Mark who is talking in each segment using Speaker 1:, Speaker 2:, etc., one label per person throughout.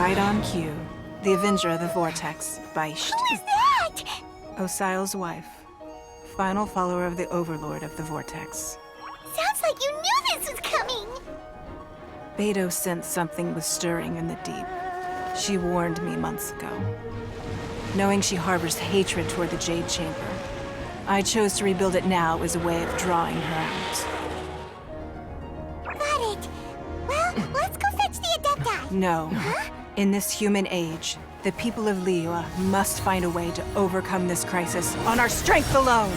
Speaker 1: Right on cue. The Avenger of the Vortex, Beisht.
Speaker 2: Who is that?
Speaker 1: Osial's wife. Final follower of the Overlord of the Vortex.
Speaker 2: Sounds like you knew this was coming!
Speaker 1: Beidou sensed something was stirring in the deep. She warned me months ago. Knowing she harbors hatred toward the Jade Chamber, I chose to rebuild it now as a way of drawing her out.
Speaker 2: Got it. Well, let's go fetch the Adepti.
Speaker 1: No.
Speaker 2: Huh?
Speaker 1: In this human age, the people of Liyue must find a way to overcome this crisis on our strength alone!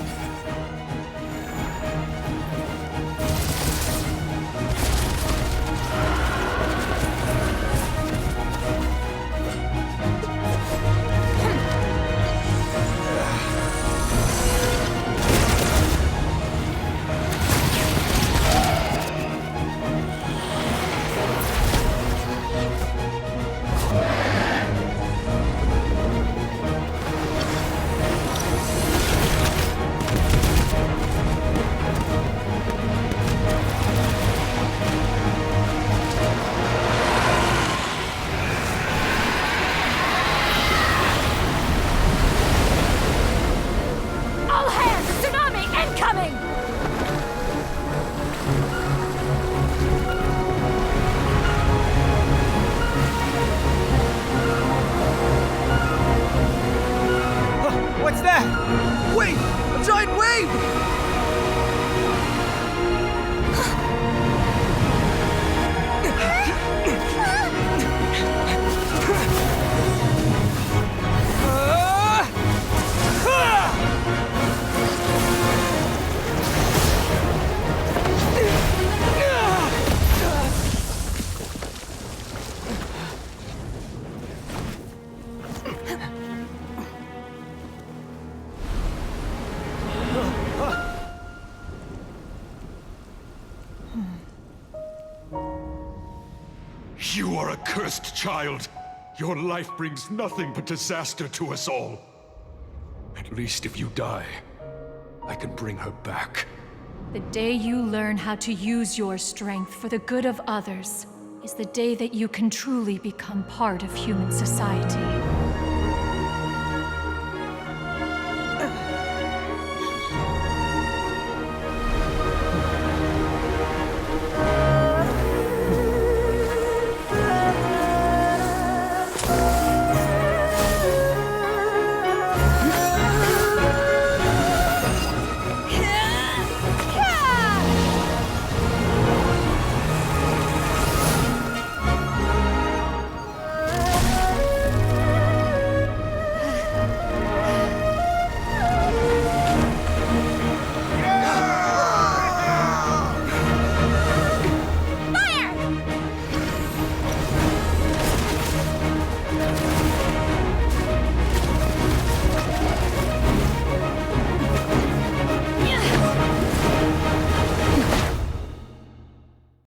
Speaker 3: What's that? Wait! A giant wave!
Speaker 4: You are a cursed child. Your life brings nothing but disaster to us all. At least if you die, I can bring her back.
Speaker 5: The day you learn how to use your strength for the good of others is the day that you can truly become part of human society.